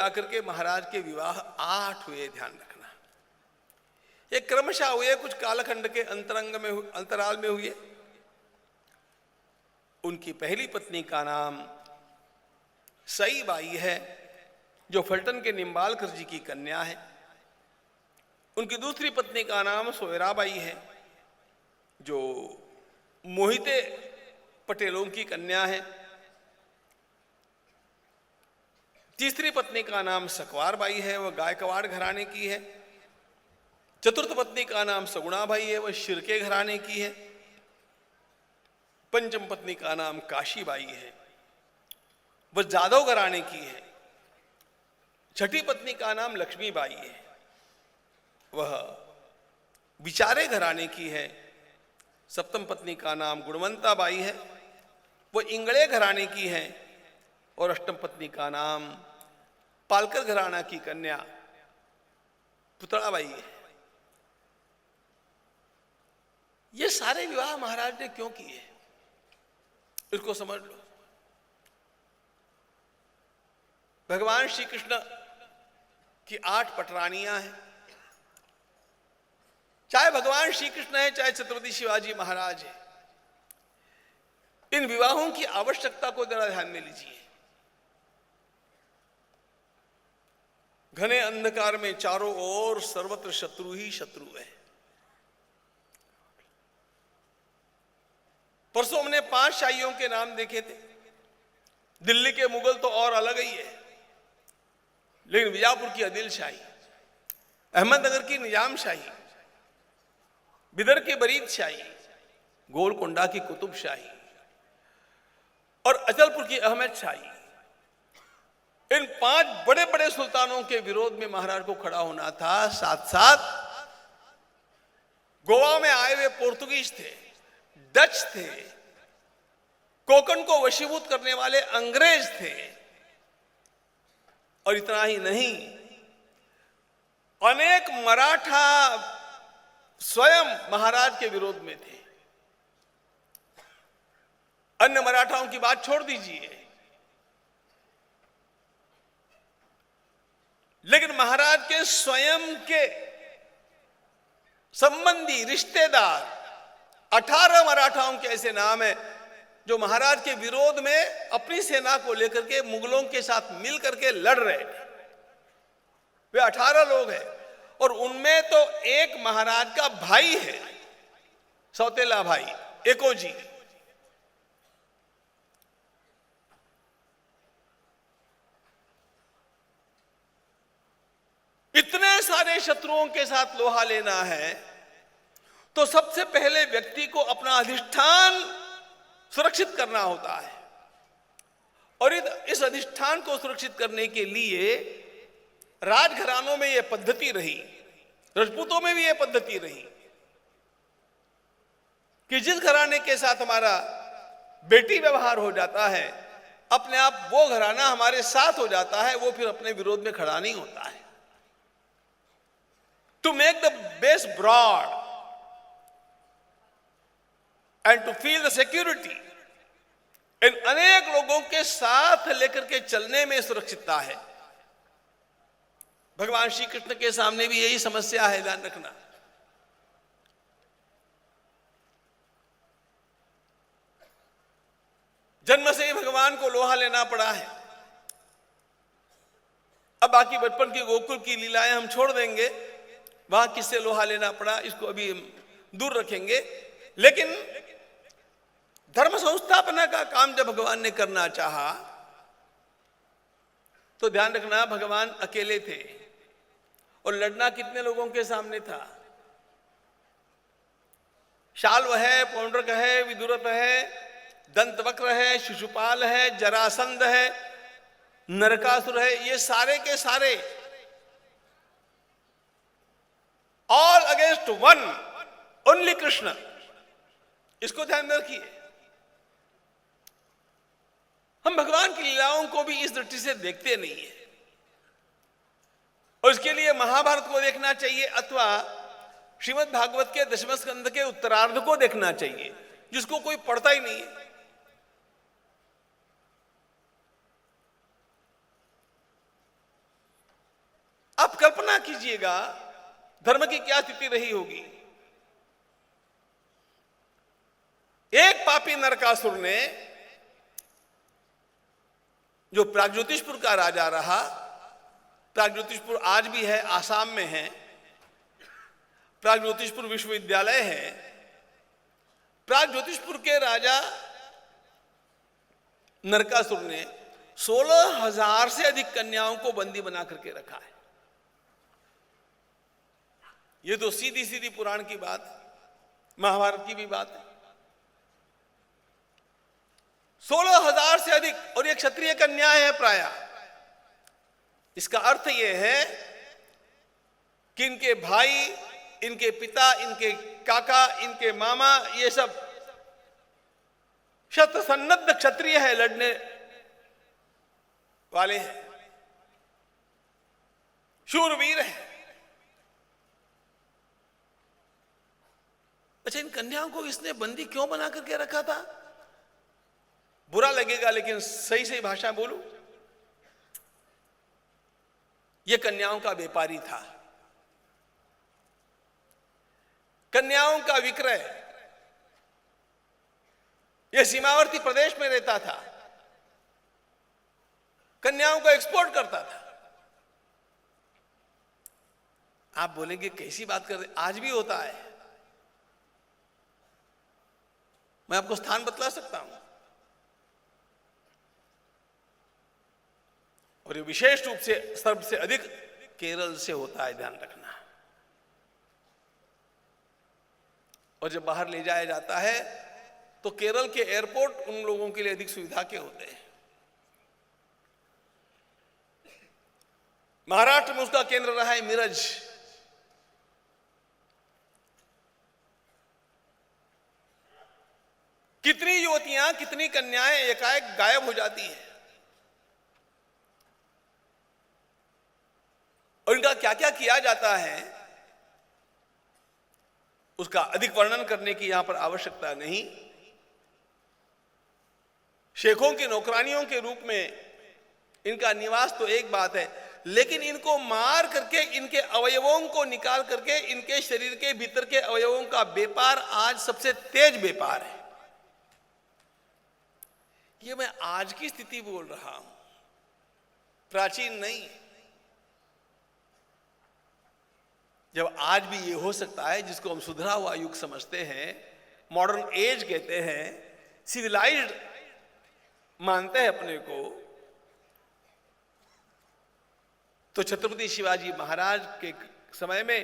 मिलाकर के महाराज के विवाह 8 हुए, ध्यान रखना। ये क्रमशः हुए, कुछ कालखंड के अंतराल में हुए। उनकी पहली पत्नी का नाम सई बाई है, जो फलटन के निम्बालकर जी की कन्या है। उनकी दूसरी पत्नी का नाम सोयराबाई है, जो मोहिते पटेलों की कन्या है। तीसरी पत्नी का नाम सकवार बाई है, वह गायकवाड़ घराने की है। चतुर्थ पत्नी का नाम सगुणाबाई है, वह शिर्के घराने की है। पंचम पत्नी का नाम काशीबाई है, वह जादव घराने की है। छठी पत्नी का नाम लक्ष्मीबाई है, वह विचारे घराने की है। सप्तम पत्नी का नाम गुणवंता बाई है, वह इंगड़े घराने की है। और अष्टम पत्नी का नाम पालकर घराना की कन्या पुतड़ाबाई है। ये सारे विवाह महाराज ने क्यों किए, इसको समझ लो। भगवान श्री कृष्ण की 8 पटरानियां हैं। चाहे भगवान श्री कृष्ण है, चाहे छत्रपति शिवाजी महाराज है, इन विवाहों की आवश्यकता को जरा ध्यान में लीजिए। घने अंधकार में चारों ओर सर्वत्र शत्रु ही शत्रु है। परसों हमने 5 शाहियों के नाम देखे थे। दिल्ली के मुगल तो और अलग ही है, लेकिन बीजापुर की आदिल शाही, अहमदनगर की निजाम शाही, बिदर की बरीद शाही, गोलकोंडा की कुतुब शाही और अचलपुर की अहमद शाही, इन 5 बड़े बड़े सुल्तानों के विरोध में महाराज को खड़ा होना था। साथ साथ गोवा में आए हुए पोर्तुगीज थे, डच थे, कोकण को वशीभूत करने वाले अंग्रेज थे। और इतना ही नहीं, अनेक मराठा स्वयं महाराज के विरोध में थे। अन्य मराठाओं की बात छोड़ दीजिए, लेकिन महाराज के स्वयं के संबंधी रिश्तेदार 18 मराठाओं के ऐसे नाम है जो महाराज के विरोध में अपनी सेना को लेकर के मुगलों के साथ मिल करके लड़ रहे थे। वे 18 लोग हैं और उनमें तो एक महाराज का भाई है, सौतेला भाई एकोजी। इतने सारे शत्रुओं के साथ लोहा लेना है तो सबसे पहले व्यक्ति को अपना अधिष्ठान सुरक्षित करना होता है। और इस अधिष्ठान को सुरक्षित करने के लिए राजघरानों में यह पद्धति रही, राजपूतों में भी यह पद्धति रही कि जिस घराने के साथ हमारा बेटी व्यवहार हो जाता है, अपने आप वो घराना हमारे साथ हो जाता है, वो फिर अपने विरोध में खड़ा नहीं होता है। To make the base broad and to feel the security, इन अनेक लोगों के साथ लेकर के चलने में सुरक्षितता है। भगवान श्री कृष्ण के सामने भी यही समस्या है, ध्यान रखना। जन्म से ही भगवान को लोहा लेना पड़ा है। अब बाकी बचपन की गोकुल की लीलाएं हम छोड़ देंगे, वहां किससे लोहा लेना पड़ा इसको अभी दूर रखेंगे। लेकिन धर्म संस्थापना का काम जब भगवान ने करना चाहा तो ध्यान रखना, भगवान अकेले थे और लड़ना कितने लोगों के सामने था? शाल्व है, पौंड्रक है, विदुरथ है, दंतवक्र है, शिशुपाल है, जरासंध है, नरकासुर है, ये सारे के सारे all against one, only Krishna. इसको ध्यान में रखिए। हम भगवान की लीलाओं को भी इस दृष्टि से देखते नहीं है, और इसके लिए महाभारत को देखना चाहिए अथवा श्रीमद् भागवत के 10वें स्कंद के उत्तरार्ध को देखना चाहिए, जिसको कोई पढ़ता ही नहीं है। आप कल्पना कीजिएगा धर्म की क्या स्थिति रही होगी। एक पापी नरकासुर ने, जो प्रागज्योतिषपुर का राजा रहा, प्रागज्योतिषपुर आज भी है, आसाम में है, प्रागज्योतिषपुर विश्वविद्यालय है। प्रागज्योतिषपुर के राजा नरकासुर ने 16,000 से अधिक कन्याओं को बंदी बना करके रखा है। ये तो सीधी सीधी पुराण की बात है, महाभारत की भी बात है। 16,000 से अधिक, और ये क्षत्रिय कन्या है प्राय। इसका अर्थ यह है कि इनके भाई, इनके पिता, इनके काका, इनके मामा, ये सब शत सन्नद्ध क्षत्रिय है, लड़ने वाले हैं, शूरवीर हैं। अच्छा, इन कन्याओं को इसने बंदी क्यों बना करके रखा था? बुरा लगेगा लेकिन सही सही भाषा बोलूं, यह कन्याओं का व्यापारी था। कन्याओं का विक्रय, यह सीमावर्ती प्रदेश में रहता था, कन्याओं को एक्सपोर्ट करता था। आप बोलेंगे कैसी बात कर रहे, आज भी होता है। मैं आपको स्थान बतला सकता हूं, और ये विशेष रूप से सबसे अधिक केरल से होता है, ध्यान रखना। और जब बाहर ले जाया जाता है तो केरल के एयरपोर्ट उन लोगों के लिए अधिक सुविधा के होते हैं। महाराष्ट्र में उसका केंद्र रहा है मिरज। कितनी युवतियां, कितनी कन्याएं एकाएक गायब हो जाती हैं, और इनका क्या क्या किया जाता है उसका अधिक वर्णन करने की यहां पर आवश्यकता नहीं। शेखों की नौकरानियों के रूप में इनका निवास तो एक बात है, लेकिन इनको मार करके, इनके अवयवों को निकाल करके, इनके शरीर के भीतर के अवयवों का व्यापार आज सबसे तेज व्यापार है। ये मैं आज की स्थिति बोल रहा हूं, प्राचीन नहीं। जब आज भी ये हो सकता है, जिसको हम सुधरा हुआ युग समझते हैं, मॉडर्न एज कहते हैं, सिविलाइज्ड मानते हैं अपने को, तो छत्रपति शिवाजी महाराज के समय में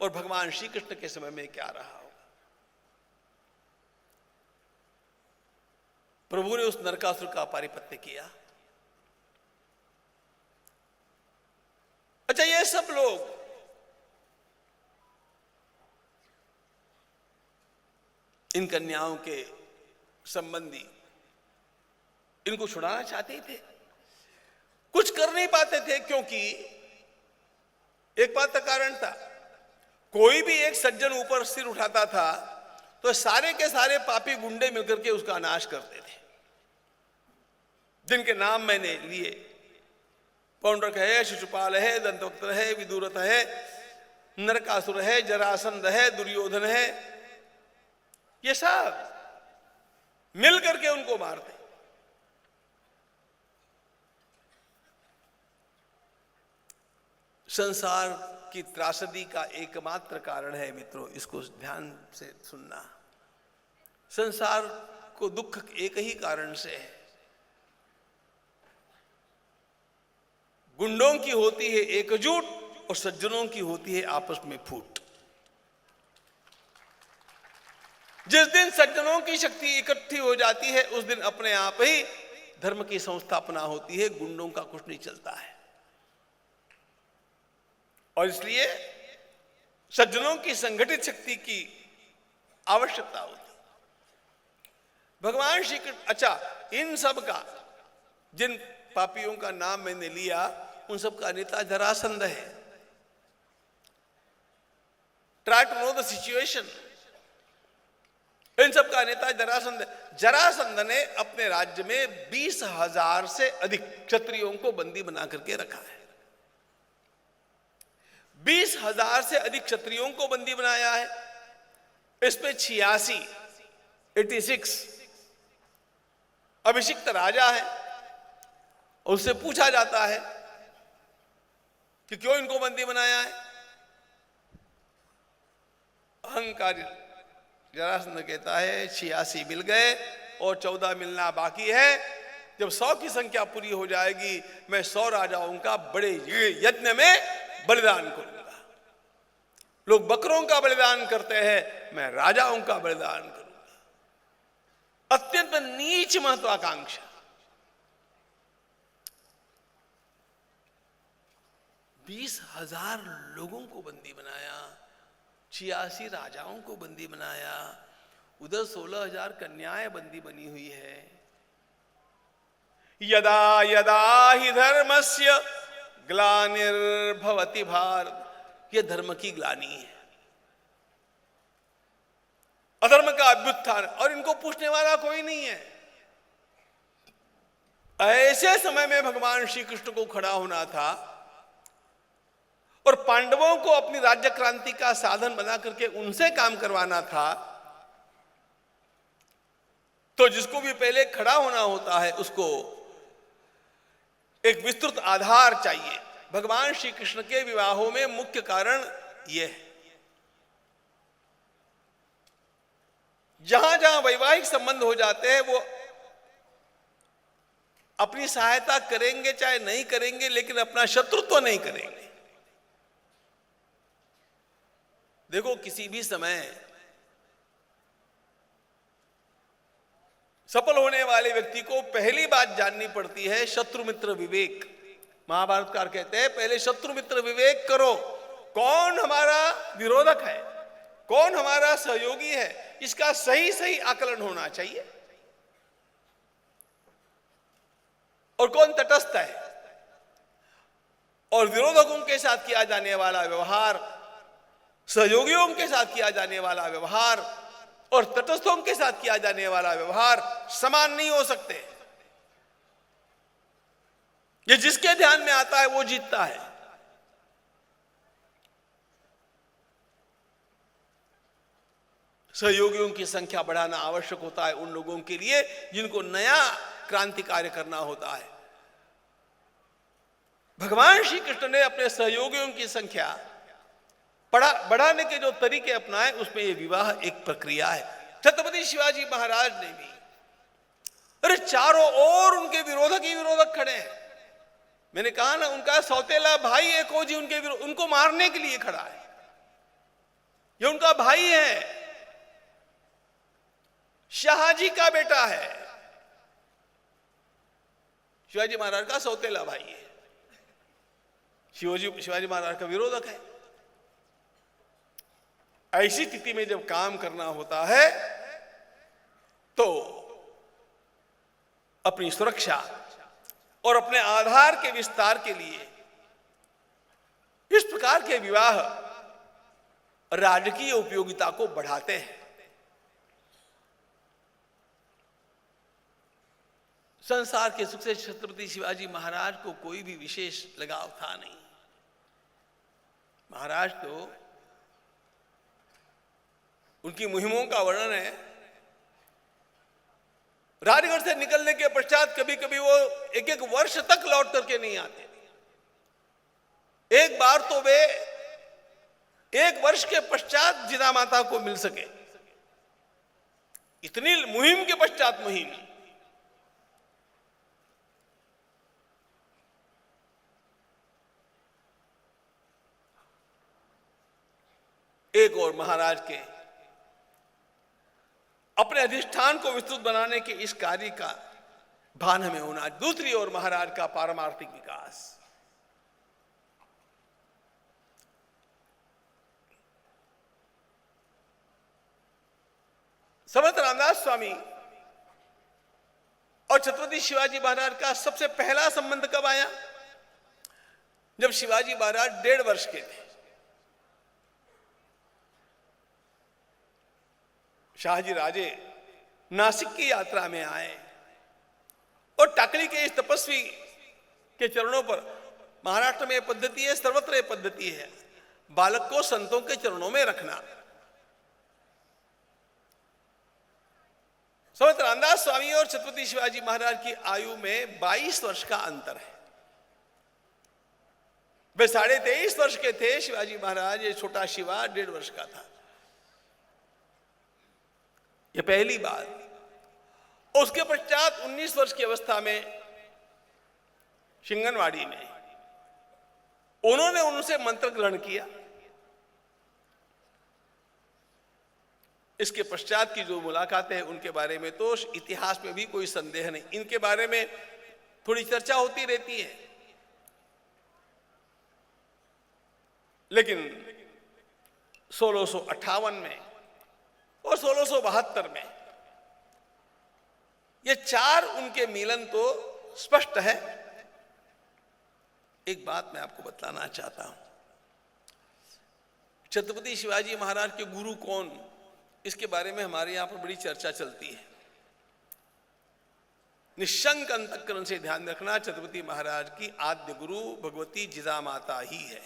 और भगवान श्री कृष्ण के समय में क्या रहा होगा। प्रभु ने उस नरकासुर का पारिपत्य किया। अच्छा, ये सब लोग इन कन्याओं के संबंधी इनको छुड़ाना चाहते थे, कुछ कर नहीं पाते थे, क्योंकि एक बात का कारण था, कोई भी एक सज्जन ऊपर सिर उठाता था तो सारे के सारे पापी गुंडे मिलकर के उसका नाश करते थे, जिनके नाम मैंने लिए। पौंड्रक है, शिशुपाल है, दंतवक्त है, विदुरथ है, नरकासुर है, जरासंध है, दुर्योधन है, ये सब मिल करके उनको मारते। संसार की त्रासदी का एकमात्र कारण है मित्रों, इसको ध्यान से सुनना, संसार को दुख एक ही कारण से है, गुंडों की होती है एकजुट और सज्जनों की होती है आपस में फूट। जिस दिन सज्जनों की शक्ति इकट्ठी हो जाती है उस दिन अपने आप ही धर्म की संस्थापना होती है, गुंडों का कुछ नहीं चलता है। और इसलिए सज्जनों की संगठित शक्ति की आवश्यकता होती। भगवान श्री कृष्ण, अच्छा, इन सब का, जिन पापियों का नाम मैंने लिया, उन सब का नेता जरासंध है। Try to know the situation. इन सब का नेता जरासंध है। जरासंध ने अपने राज्य में 20,000 से अधिक क्षत्रियों को बंदी बना करके रखा है। 20,000 से अधिक क्षत्रियों को बंदी बनाया है। इसमें 86 अभिषिक्त राजा है। उससे पूछा जाता है कि क्यों इनको बंदी बनाया है। अहंकारी जरासंध कहता है 86 मिल गए और 14 मिलना बाकी है। जब 100 की संख्या पूरी हो जाएगी मैं 100 राजाओं का बड़े यज्ञ में बलिदान करूंगा। लोग बकरों का बलिदान करते हैं, मैं राजाओं का बलिदान करूंगा। अत्यंत नीच महत्वाकांक्षा। 20,000 लोगों को बंदी बनाया, 86 राजाओं को बंदी बनाया, उधर 16,000 कन्याएं बंदी बनी हुई है। यदा यदा ही धर्मस्य ग्लानिर्भवति भारत, यह धर्म की ग्लानि है, अधर्म का अभ्युत्थान, और इनको पूछने वाला कोई नहीं है। ऐसे समय में भगवान श्री कृष्ण को खड़ा होना था और पांडवों को अपनी राज्य क्रांति का साधन बना करके उनसे काम करवाना था। तो जिसको भी पहले खड़ा होना होता है उसको एक विस्तृत आधार चाहिए। भगवान श्री कृष्ण के विवाहों में मुख्य कारण यह है, जहां जहां वैवाहिक संबंध हो जाते हैं वो अपनी सहायता करेंगे चाहे नहीं करेंगे, लेकिन अपना शत्रुत्व नहीं करेंगे। देखो, किसी भी समय सफल होने वाले व्यक्ति को पहली बात जाननी पड़ती है शत्रु मित्र विवेक। महाभारतकार कहते हैं पहले शत्रु मित्र विवेक करो। कौन हमारा विरोधक है, कौन हमारा सहयोगी है, इसका सही सही आकलन होना चाहिए। और कौन तटस्थ है, और विरोधकों के साथ किया जाने वाला व्यवहार, सहयोगियों के साथ किया जाने वाला व्यवहार और तटस्थों के साथ किया जाने वाला व्यवहार समान नहीं हो सकते। ये जिसके ध्यान में आता है वो जीतता है। सहयोगियों की संख्या बढ़ाना आवश्यक होता है उन लोगों के लिए जिनको नया क्रांति कार्य करना होता है। भगवान श्री कृष्ण ने अपने सहयोगियों की संख्या बढ़ाने के जो तरीके अपनाए उसमें यह विवाह एक प्रक्रिया है। छत्रपति शिवाजी महाराज ने भी, अरे चारों ओर उनके विरोधक ही विरोधक खड़े हैं। मैंने कहा ना, उनका सौतेला भाई एक हो जी उनको मारने के लिए खड़ा है। ये उनका भाई है, शाहजी का बेटा है, शिवाजी महाराज का सौतेला भाई है, शिवाजी महाराज का विरोधक है। ऐसी स्थिति में जब काम करना होता है तो अपनी सुरक्षा और अपने आधार के विस्तार के लिए इस प्रकार के विवाह राजकीय उपयोगिता को बढ़ाते हैं। संसार के सुख से छत्रपति शिवाजी महाराज को कोई भी विशेष लगाव था नहीं। महाराज तो उनकी मुहिमों का वर्णन है, राजगढ़ से निकलने के पश्चात कभी कभी वो एक एक वर्ष तक लौट करके नहीं आते। एक बार तो वे 1 वर्ष के पश्चात जिना माता को मिल सके। इतनी मुहिम के पश्चात मुहिम। एक और महाराज के अपने अधिष्ठान को विस्तृत बनाने के इस कार्य का भान हमें होना, दूसरी ओर महाराज का पारमार्थिक विकास। समर्थ रामदास स्वामी और छत्रपति शिवाजी महाराज का सबसे पहला संबंध कब आया? जब शिवाजी महाराज 1.5 वर्ष के थे। शाहजी राजे नासिक की यात्रा में आए और टाकली के इस तपस्वी के चरणों पर, महाराष्ट्र में पद्धति है, सर्वत्र पद्धति है, बालक को संतों के चरणों में रखना। समर्थ रामदास स्वामी और छत्रपति शिवाजी महाराज की आयु में 22 वर्ष का अंतर है। वे 23.5 वर्ष के थे शिवाजी महाराज, ये छोटा शिवा 1.5 वर्ष का था। ये पहली बात। उसके पश्चात 19 वर्ष की अवस्था में शिंगनवाड़ी में उन्होंने उनसे मंत्र ग्रहण किया। इसके पश्चात की जो मुलाकातें हैं उनके बारे में तो इतिहास में भी कोई संदेह नहीं, इनके बारे में थोड़ी चर्चा होती रहती है। लेकिन 1658 में और 1672 में ये 4 उनके मिलन तो स्पष्ट है। एक बात मैं आपको बतलाना चाहता हूं, छत्रपति शिवाजी महाराज के गुरु कौन, इसके बारे में हमारे यहां पर बड़ी चर्चा चलती है। निशंक अंतःकरण से ध्यान रखना, छत्रपति महाराज की आद्य गुरु भगवती जिजामाता ही है।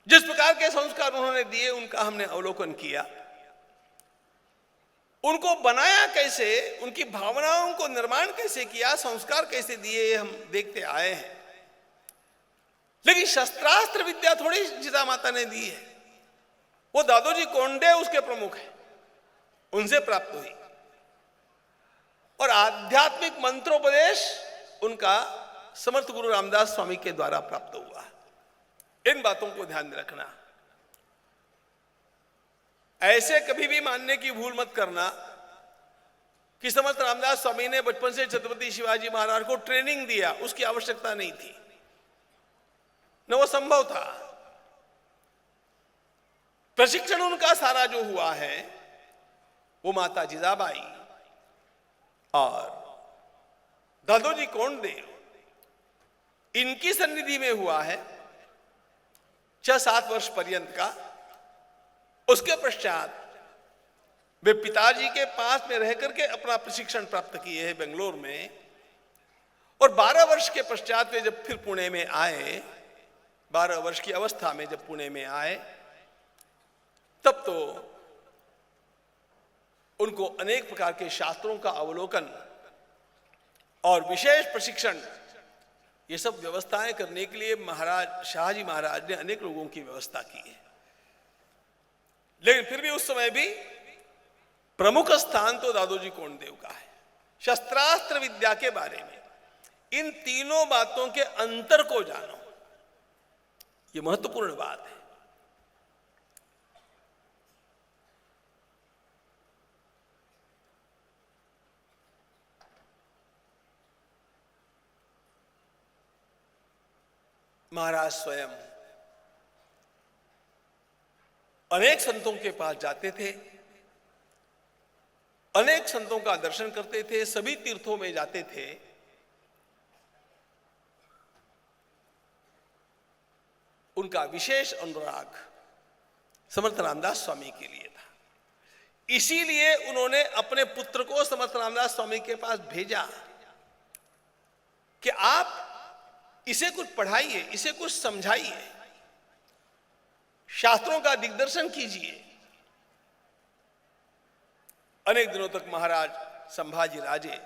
जिस प्रकार के संस्कार उन्होंने दिए उनका हमने अवलोकन किया। उनको बनाया कैसे, उनकी भावनाओं को निर्माण कैसे किया, संस्कार कैसे दिए, ये हम देखते आए हैं। लेकिन शस्त्रास्त्र विद्या थोड़ी जिजामाता ने दी है। वो दादोजी कोंडे उसके प्रमुख हैं, उनसे प्राप्त हुई। और आध्यात्मिक मंत्रोपदेश उनका समर्थ गुरु रामदास स्वामी के द्वारा प्राप्त हुआ। इन बातों को ध्यान में रखना। ऐसे कभी भी मानने की भूल मत करना कि समर्थ रामदास स्वामी ने बचपन से छत्रपति शिवाजी महाराज को ट्रेनिंग दिया, उसकी आवश्यकता नहीं थी, न वो संभव था। प्रशिक्षण उनका सारा जो हुआ है वो माता जिजाबाई और दादोजी कोंडदेव इनकी सन्निधि में हुआ है 6-7 वर्ष पर्यंत का। उसके पश्चात वे पिताजी के पास में रह करके अपना प्रशिक्षण प्राप्त किए हैं बेंगलोर में। और 12 वर्ष के पश्चात वे जब फिर पुणे में आए, 12 वर्ष की अवस्था में जब पुणे में आए, तब तो उनको अनेक प्रकार के शास्त्रों का अवलोकन और विशेष प्रशिक्षण, ये सब व्यवस्थाएं करने के लिए महाराज शाहजी महाराज ने अनेक लोगों की व्यवस्था की है। लेकिन फिर भी उस समय भी प्रमुख स्थान तो दादोजी कोंडदेव का है। शस्त्रास्त्र विद्या के बारे में इन तीनों बातों के अंतर को जानो, ये महत्वपूर्ण बात है। महाराज स्वयं अनेक संतों के पास जाते थे, अनेक संतों का दर्शन करते थे, सभी तीर्थों में जाते थे। उनका विशेष अनुराग समर्थ रामदास स्वामी के लिए था। इसीलिए उन्होंने अपने पुत्र को समर्थ रामदास स्वामी के पास भेजा कि आप इसे कुछ पढ़ाइए, इसे कुछ समझाइए, शास्त्रों का दिग्दर्शन कीजिए। अनेक दिनों तक महाराज संभाजी राजे